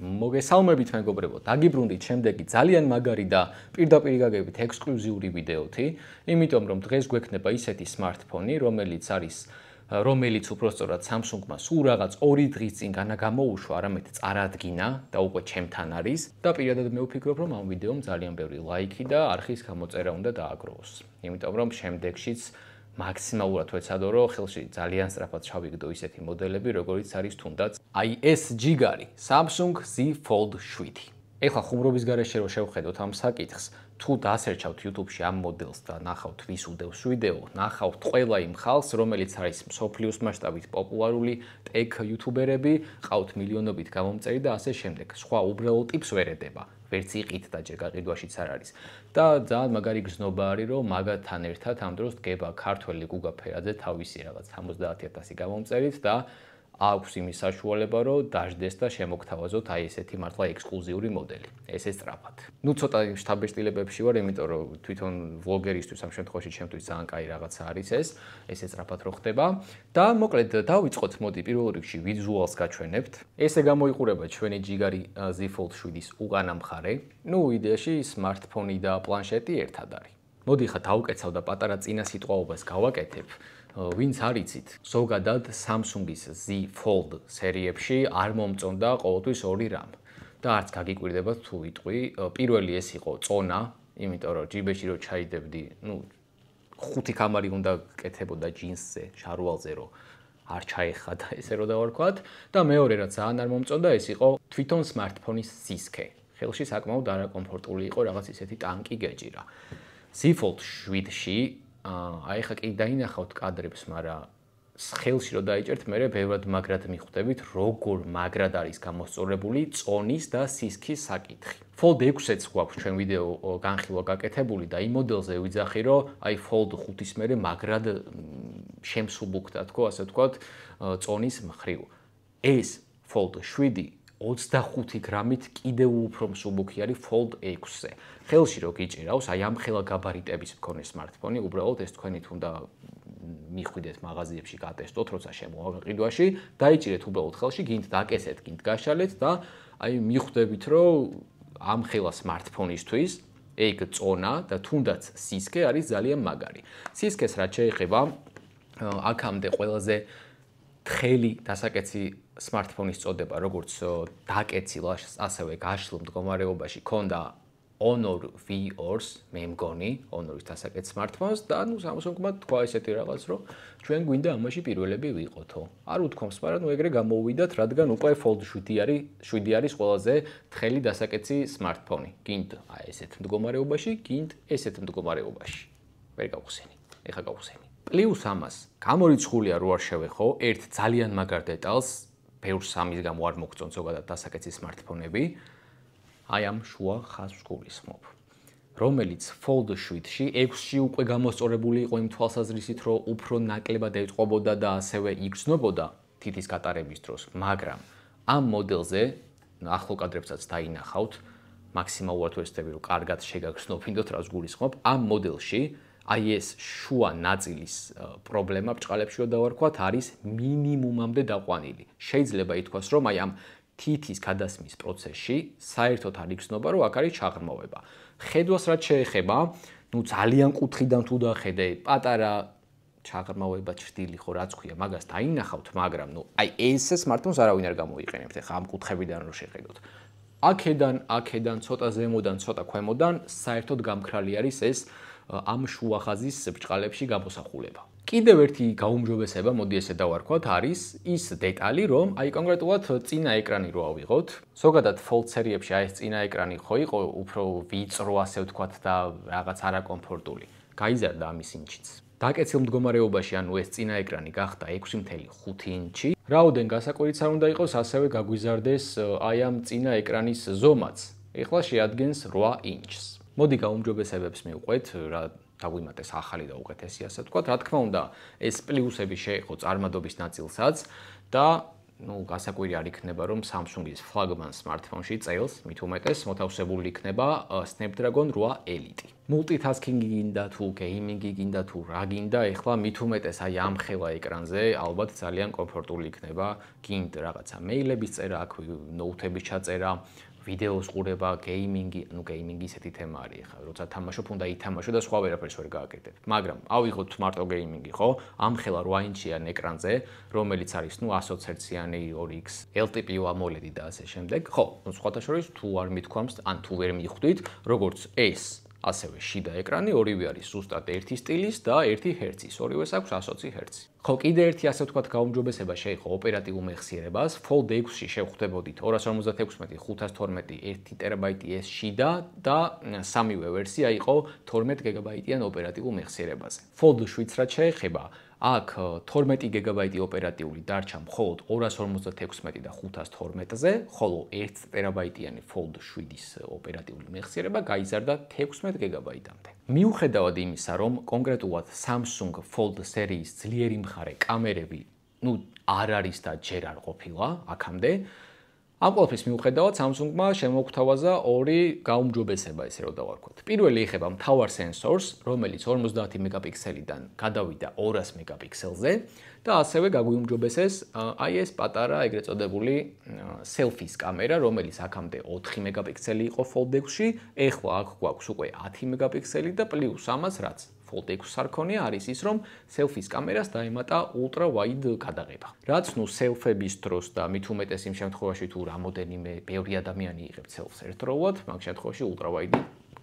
მოგესალმებით მეგობრებო, დაგიბრუნდით შემდეგი ძალიან მაგარი და პირდაპირ გაგებით ექსკლუზიური ვიდეოთი, იმიტომ რომ დღეს გვექნება ისეთი smartphone-ი, რომელიც უпростоრად Samsung-მა სულ რაღაც 2 დღის წინ გამოუშვა, არამედ წარადგინა და უკვე ჩემთან არის და პირადად მე ვფიქრობ, რომ ამ ვიდეომ ძალიან ბევრი ლაიქი და არხის გამოწერა უნდა დააგროვოს. იმიტომ რომ შემდეგშიც მაქსიმალურად ვეცადო, რომ ხელში ძალიან სწრაფად ჩავიგდო ისეთი მოდელები, როგორიც არის თუნდაც აი ეს ჯიგარი Samsung Z Fold 7. ეხლა ხუმრობის გარეშე რომ შევხედოთ ამ საკითხს, თუ დასერჩავთ YouTube-ში ამ მოდელს და ნახავთ ვის უდევს ვიდეო, ნახავთ ყველა იმ ხალხს, რომელიც არის მსოფლიოს მასშტაბით პოპულარული tech YouTuber-ები, ყავთ მილიონობით გამომწერი და ასე შემდეგ. სხვა უბრალოდ ტიპს ვერ ედება. ვერც იყით და ჯერ გაყიდვაშიც არ არის. და ძალიან მაგარი გზნობა არის, რომ მაგათთან ერთად ამ დროს დგება ქართველი გუგა ფერაძე თავისი რაღაც 70000 გამომწერით და აქვს იმის საშუალება, რომ დაждდეს და შემოგთავაზოთ აი ესეთი მართლა ექსკლუზიური მოდელი. ესე სწრაფად. ნუ ცოტა შთაბეჭდილებებში ვარ, იმიტომ რომ თვითონ ვლოგერისთვის ამ შემთხვევაში ჩემთვის ძალიან კაი რაღაცა არის ეს, ესე სწრაფად რო ხდება. და მოკლედ დავიწყოთ, მოდი პირველ რიგში ვიზუალს გაჩვენებთ. ესე გამოიყურება ჩვენი ჯიგარი Z Fold 7-ის უკანა მხარე. ნუ იდეაში smartphone-ი და პლანშეტი ერთად არის. მოდი ხა დავუკეცავ და პატარა წინა სიტყვაობას გავაკეთებ. ვინც არიცით, ზოგადად Samsung-ის Z Fold სერიებში არ მომწონდა ყოველთვის 2 RAM. და არც გაგიკვირდებათ თუ ვიტყვი, პირველი ეს იყო წონა, იმიტომ რომ ჯიბეში რო ჩაიდებდი, ნუ 5 კამარი უნდა გკეთებოდა ჯინსზე, შარვალზე რო არ ჩაეხა და ესე რო დავარქვათ და მეორე რაც ძალიან არ მომწონდა, ეს იყო თვითონ smartphone-ის სისქე. ხელში საკმაოდ არაკომფორტული იყო, რაღაც ისეთი ტანკი გეჭირა. Z Fold 7-ში აი ხა კი დაინახავთ კადრებს, მაგრამ ხელში რო დაიჭერთ, მე ბევრად მაგრად მიხვდებით, როგორ მაგრად არის გამოსწორებული წონის და სისქის საკითხი. Fold 6-ს გვაქვს ჩვენ ვიდეო განხილვა გაკეთებული და იმ მოდელზე ვიძახი, რომ აი Fold 5-ის მერე მაგრად შემსუბუქდა, თქო, ასე ვთქვათ, წონის მხრივ. ეს Fold 7 25 გრამით კიდევ უფრო მსუბუქი არის Fold 6-ზე. ხელში რო გიჭირავს, აი ამ ხელა გაბარიტების მქონე smartphone-ი, უბრალოდ ეს თქვენით უნდა მიხვიდეთ მაღაზიებში, გატესტოთ, როცა შემოაყიდვაში, დაიჭირეთ უბრალოდ ხელში, გინდ დაკესეთ, გინდ გაშალეთ და აი მიხვდებით, რომ ამ ხელა smartphone-ისთვის ეგ წონა და თუნდაც სისქე არის ძალიან მაგარი. სისქეს რაც შეეხება, აქამდე ყველაზე თხელი დასაკეცი smartphone-ის წოდება, როგორც დაკეცილ, ასევე გაშლილ მდგომარეობაში ქონდა Honor V2-ს, მე მგონი, Honor-ის დასაკეცი smartphones და ნუ Samsung-მა თქვა ესეთი რაღაც, რომ ჩვენ გვინდა ამაში პირველები ვიყოთო. არ უთქვამს, მაგრამ ნუ ეგრე გამოუვიდათ, რადგან უკვე Fold 7 არის ყველაზე თხელი დასაკეცი smartphone-ი. გინდ აი ესეთ მდგომარეობაში, გინდ ესეთ მდგომარეობაში. ვერ გავხსენი. ეხა გავხსენი. პლუს ამას, გამორიცხულია რო არ შევეხო, ერთ ძალიან მაგარ დეტალს, ბევრს ამის გამო არ მოგწონს ზოგადად დასაკეცი smartphone-ები. აი ამ შუა ხაზს გულისხმობ, რომელიც Fold 7-ში 6-ში უკვე გამოსწორებული იყო იმ თვალსაზრისით, რომ უფრო ნაკლებად ეტყობოდა და ასევე იგრძნობოდა თითის გატარების დროს, მაგრამ ამ მოდელზე, ახლო კადრებსაც დაინახავთ, მაქსიმალურად ვეცდები, რომ კარგად შეგაგრძნობინდოთ, რაც გულისხმობ, ამ მოდელში აი ეს შუა ნაწილის პრობლემა ბჭყალებში რო დავარქვათ, არის მინიმუმამდე დაყვანილი. შეიძლება ითქვას, რომ აი ამ თითის გადასმის პროცესში საერთოდ არ იგრძნობა, რომ აქ არის ჩაღრმავება. ხედვას რაც შეეხება, ნუ ძალიან კუთხიდან თუ დახედე, პატარა ჩაღრმავება ჭრილი ხო რაც ქვია, მაგას დაინახავთ, მაგრამ ნუ აი ეს smartphone-ს არავინ არ გამოიყენებთ, ეხლა ამ კუთხებიდან რო შეხედოთ. აქედან, ცოტა ზემოდან, ცოტა ქვემოდან საერთოდ გამქრალი არის ეს ამ შუა ხაზის ბჭყალებში გამოსახულება. კიდევ ერთი გაუმჯობესება, მოდი ესე დავარქვათ, არის ის დეტალი, რომ აი კონკრეტულად წინა ეკრანი რო ავიღოთ. ზოგადად Fold სერიებში აი ეს წინა ეკრანი ხო იყო უფრო ვიწრო, ასე ვთქვათ და რაღაც არაკომფორტული. გაიზარდა ამის ინჩიც. დაკეცილ მდგომარეობაში, ანუ ეს წინა ეკრანი გახდა 6.5 ინჩი. რაოდენ გასაკვირიც არ უნდა იყოს, ასევე გაგვიზარდეს აი ამ წინა ეკრანის ზომაც. ეხლა შეადგენს 8 ინჩს. მოდი გაუმჯობესებებს მივყვეთ, რა დაგვიმატეს ახალი და უკეთესი, ასე ვთქვათ. რა თქმა უნდა, ეს პლუსები შეეხო წარმადობის ნაწილსაც და გასაკვირი არ იქნება, რომ Samsung-ის ფლაგმან smartphone-ში წელს მით უმეტეს მოთავსებული იქნება Snapdragon 8 Elite. Multitasking-ი გინდა თუ gaming-ი გინდა თუ რა გინდა, ეხლა მით უმეტეს აი ამ ხელა ეკრანზე ალბათ ძალიან კომფორტული იქნება. გინდ რაღაცა მეილების წერა, აქ ნოუთების ჩაწერა, ვიდეოს ყურება, გეიმინგი, გეიმინგი ისეთი თემა არის ხა, როცა თამაშობ, უნდა ითამაშო და სხვა ვერაფერს ვერ გააკეთებ. მაგრამ ავიღოთ მარტო გეიმინგი, ხო? ამ ხელა 8 ინჩიან ეკრანზე, რომელიც არის 100 Hz-იანი 2X LTPO AMOLED და ასე შემდეგ. ხო, სხვათა შორის თუ არ მithქვამს, ან თუ ვერ მიხვდით, როგორც ეს ასევე შიდა ეკრანი, ორივე არის ზუსტად ერთი სტილის და 1 Hz-ის, ორივეს აქვს 120 Hz. ხო, კიდე ერთი ასე ვთქვათ გაუმჯობესება შეეხო ოპერატიულ მეხსიერებას. Fold 6-ში შევხვდებოდით 256, 512, 1 TB ეს შიდა და სამივე ვერსია იყო 12 GB-იან ოპერატიულ მეხსიერებაზე. Fold 7-ს რაც შეეხება, აქ 12 GB ოპერატიული დარჩა მხოლოდ 256 და 512-ზე, ხოლო 1 TB-იანი Fold 7-ის ოპერატიული მეხსიერება გაიზარდა 16 GB-მდე. მიუხედავად იმისა, რომ კონკრეტულად Samsung Fold სერიის ძლიერი მხარე კამერები, არ არის და ჯერ არ ყოფილა აქამდე, ამ ყველაფრის მიუხედავად Samsung-მა შემოგვთავაზა ორი გაუმჯობესება, ესე რომ დავარქვათ. პირველი ეხება მთავარ სენსორს, რომელიც 50 მეგაპიქსელიდან გადავიდა 200 მეგაპიქსელზე და ასევე გაგვიუმჯობესეს აი ეს პატარა ეგრეთ წოდებული selfies კამერა, რომელიც აქამდე 4 მეგაპიქსელი იყო Fold 6-ში, ეხლა აქ გვაქვს უკვე 10 მეგაპიქსელი და პლუს ამას რაც Fold 6-ს არ ქონია, არის ის, რომ selfies კამერას დაემატა ultra wide გადაღება. რაც selfie-ების დროს და მით უმეტეს იმ შემთხვევაში თუ რამოდენიმე ბევრი ადამიანი იღებს selfies ერთდროულად, მაგ შემთხვევაში ultra wide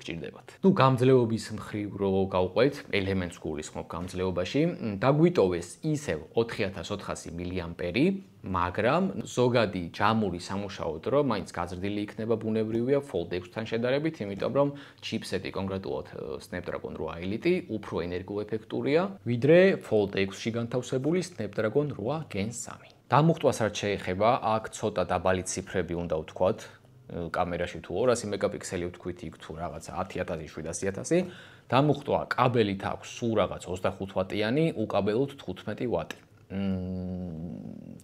გჭირდებათ. გამძლეობის მხრივ რო გავყვეთ, ელემენტს გულისხმობ გამძლეობაში, დაგვიტოვეს ისევ 4400 მAh, მაგრამ ზოგადი ჯამური სამუშაო დრო მაინც გაზრდილი იქნება ბუნებრივია Fold 6-თან შედარებით, იმიტომ რომ ჩიპსეტი კონკრეტულად Snapdragon 8 Elite უფრო ენერგოეფექტურია, ვიდრე Fold 6-ში განთავსებული Snapdragon 8 Gen 3. დამუხტვას რაც შეეხება, აქ ცოტა დაბალი ციფრები უნდა ვთქვათ, კამერაში თუ 200 მეგაპიქსელი ვთქვით, იქ თუ რაღაცა 10000, 700000, დამუხტვა კაბელით აქვს სულ რაღაც 25 ვატიანი, უკაბელოთ 15 ვატი.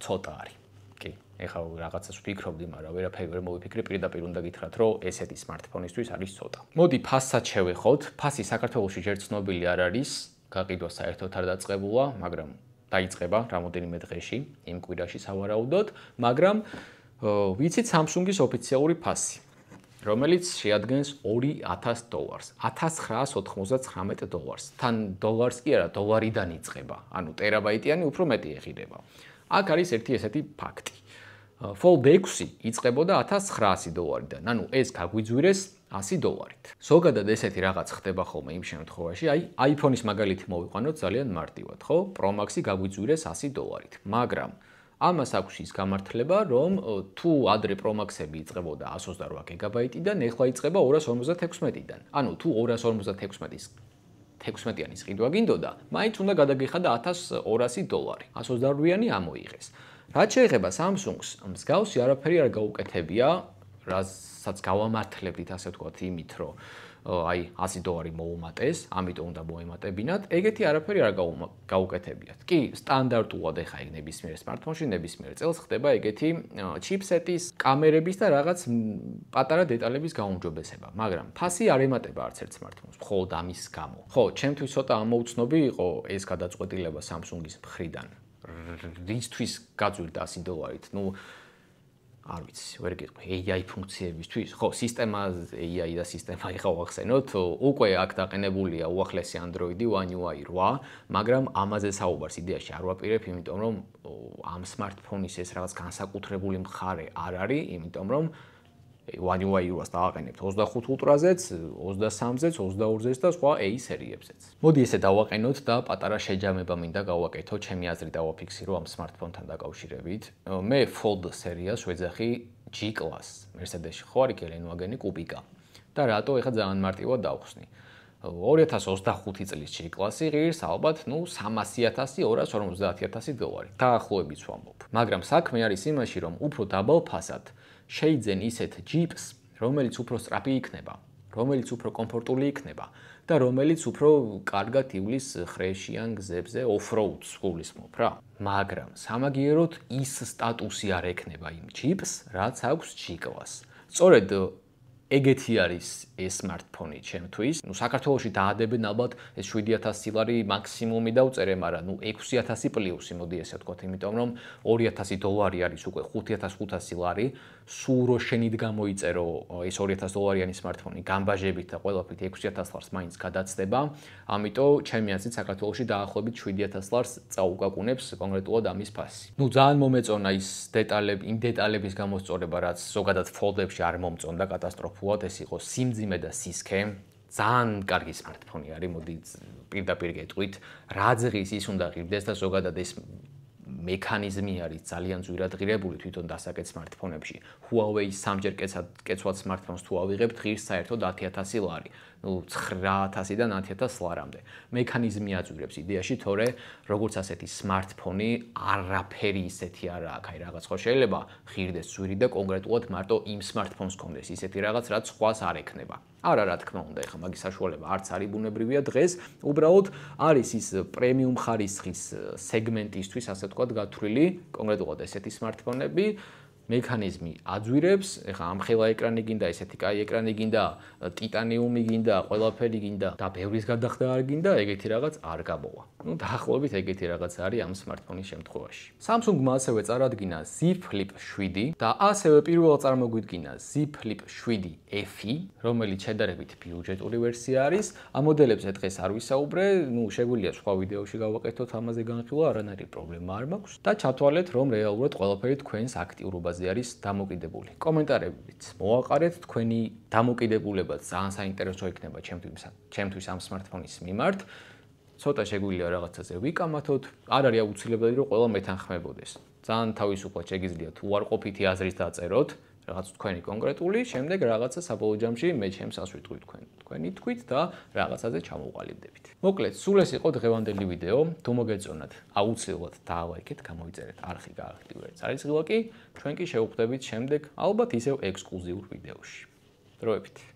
ცოტა არის. კი, ეხლა რაღაცას ვფიქრობდი, მაგრამ ვერაფერი ვერ მოვიფიქრე, პირდაპირ უნდა გითხრათ, რომ ესეთი smartphone-ისთვის არის ცოტა. მოდი ფასსაც შევეხოთ. ფასი საქართველოში ჯერ ცნობილი არ არის, გაყიდვა საერთოდ არ დაწყებულა, მაგრამ დაიწყება რამოდენიმე დღეში, იმ კვირაში სავარაუდოდ, მაგრამ ვიცით Samsung-ის ოფიციალური ფასი, რომელიც შეადგენს $2000, $1999. თან დოლარს კი არა, დოლარიდან იწყება, ანუ ტერაბაიტიანი უფრო მეტი ეღირება. აქ არის ერთი ესეთი ფაქტი. Fold 6 იწყებოდა $1900-დან, ანუ ეს გაგვიძვირეს $100. ზოგადად ესეთი რაღაც ხდება ხოლმე იმ შემთხვევაში, აი iPhone-ის მაგალითი მოვიყვანოთ ძალიან მარტივად, ხო? Pro Max-ი გაგვიძვირეს $100, მაგრამ ამას აქვს ის გამართლება, რომ თუ ადრე Pro Max-ები იწყებოდა 128 GB-დან, ეხლა იწყება 256-დან. ანუ თუ 256-ის 16-იანის ყიდვა გინდოდა, მაინც უნდა გადაგიხადა $1200. 128-იანი ამოიღეს. რაც შეეხება Samsung-ს, მსგავსი არაფერი არ გაუკეთებია, რასაც გავამართლებდით ასე ვთქვათ იმით, რომ აი $100 მოუმატეს, ამიტომ უნდა მოემატებინათ, ეგეთი არაფერი არ გაუკეთებიათ. კი, სტანდარტულად ეხა ეგ ნებისმიერ smartphone-ში ნებისმიერ წელს ხდება ეგეთი ჩიპსეტის, კამერების და რაღაც პატარა დეტალების გაუმჯობესება, მაგრამ ფასი არ ემატება არც ერთ smartphone-ს, მხოლოდ ამის გამო. ხო, ჩემთვის ცოტა ამოუცნობი იყო ეს გადაწყვეტილება Samsung-ის მხრიდან. რისთვის გაძვირდა $100-ით? არ ვიცი, ვერ გეტყვი, AI ფუნქციებისთვის. ხო, სისტემა AI და სისტემა ეხა ვახსენოთ, უკვე აქ დაყენებულია უახლესი Android-ი One UI 8, მაგრამ ამაზე საუბარს იდეაში არ ვაპირებ, იმიტომ რომ ამ smartphone-ის ეს რაღაც განსაკუთრებული მხარე არ არის, იმიტომ რომ One UI 8-ს დავაყენებთ 25 Ultra-ზეც, 23-ზეც, 22-ზეც და სხვა A სერიებზეც. მოდი ესე დავაყენოთ და პატარა შეჯამება მინდა გავაკეთო, ჩემი აზრი დავაფიქსირო ამ smartphone-თან დაკავშირებით. მე Fold სერიას ვეძახი G-Class, Mercedes-ში ხო არის Volkswagen Kubica. და რატო ეხა ძალიან მარტივად დავხსნი. 2025 წლის G-Class-ი ღირს ალბათ, 300,000, $250,000. დაახლოებით ვამბობ. მაგრამ საქმე არის იმაში, რომ უფრო დაბალ ფასად შეიძენ ისეთ ჯიპს, რომელიც უფრო სწრაფი იქნება, რომელიც უფრო კომფორტული იქნება და რომელიც უფრო კარგად ივლის ხრეშიან გზებზე off-road-ს გულისხმობ რა. მაგრამ სამაგიეროდ ის სტატუსი არ ექნება იმ ჩიპს, რაც აქვს ჩიკვას. სწორედ ეგეთი არის ეს smartphone-ი ჩემთვის. საქართველოში დაადებენ ალბათ ეს 7000 ლარი მაქსიმუმი დავწერე, მაგრამ 6000 პლუსი, მოდი ესე ვთქვათ, იმიტომ რომ $2000 არის უკვე 5500 ლარი. სულ რო შენით გამოიწერო ეს $2000 smartphone-ი გამბაჟებით და ყველაფრით 6000 ლარს მაინც გადაცდება. ამიტომ ჩემი აზრით საქართველოში დაახლოებით 7000 ლარს წაუკაკუნებს კონკრეტულად ამის ფასი. ძალიან მომეწონა ის დეტალები, იმ დეტალების გამოსწორება, რაც ზოგადად fold-ებში არ მომწონდა კატასტროფულად, ეს იყო სიმძიმე და სისქე. ძალიან კარგი smartphone-ი არის, მოდი პირდაპირ გეტყვით, რა ძღის ის უნდა ღირდეს და ზოგადად ეს მექანიზმი არის ძალიან ძვირად ღირებული თვითონ დასაკეთ smartphone-ებში. Huawei სამჯერ კეცვად smartphones თუ ავიღებთ, ღირს საერთოდ 10000 ლარი. 9000-დან 10000 ლარამდე. მექანიზმი აძვირებს იდეაში, თორე როგორც ასეთი smartphone-ი არაფერი ისეთი არ აქვს, აი რაღაც ხო შეიძლება ღირდეს ძვირი და კონკრეტულად მარტო იმ smartphones კონდეს ისეთი რაღაც, რაც სხვას არ ექნება. არა, რა თქმა უნდა, ეხლა მაგის საშუალება არც არის ბუნებრივია დღეს, უბრალოდ არის ის პრემიუმ ხარისხის სეგმენტისთვის, ასე ვთქვათ, გათვლილი, კონკრეტულად ესეთი smartphone-ები მექანიზმი აძვირებს, ეხლა ამხელა ეკრანი გინდა, ესეთი კაი ეკრანი გინდა, ტიტანიუმი გინდა, ყველაფერი გინდა და ბევრის გადახდა არ გინდა, ეგეთი რაღაც არ გამოვა. დაახლოებით ეგეთი რაღაც არის ამ smartphone-ის შემთხვევაში. Samsung-მა ასევე წარადგინა Z Flip 7 და ასევე პირველად წარმოგვიდგინა Z Flip 7 F-ი, რომელიც შედარებით ბიუჯეტური ვერსია არის. ამ მოდელებზე დღეს არ ვისაუბრე, შეგვიძლია სხვა ვიდეოში გავაკეთოთ ამაზე განხილვა, არანაირი პრობლემა არ მაქვს და ჩათვალეთ, რომ რეალურად ყველაფერი თქვენს აქტიურობაზე არის დამოკიდებული. კომენტარებით მოაყარეთ თქვენი დამოკიდებულება, ძალიან საინტერესო იქნება ჩემთვის ამ smartphone-ის მიმართ. ცოტა შეგვიძლია რაღაცაზე ვიკამათოთ, არ არის აუცილებელი რომ ყველა მეთანხმებოდეს. ძალიან თავისუფლად შეგიძლიათ უარყოფითი აზრის დაწეროთ, რაღაც თქვენი კონკრეტული, შემდეგ რაღაცა საბოლოო ჯამში მე ჩემს ას ვიტყვი თქვენი თქვით და რაღაცაზე ჩამოვყალიბდებით. მოკლედ, სულ ეს იყო დღევანდელი ვიდეო. თუ მოგეწონათ, აუცილებლად დაალაიქეთ, გამოიწერეთ არხი, გააქტიურეთ ძალისხილაკი. ჩვენ კი შევხვდებით შემდეგ, ალბათ ისევ ექსკლუზიურ ვიდეოში. დროებით.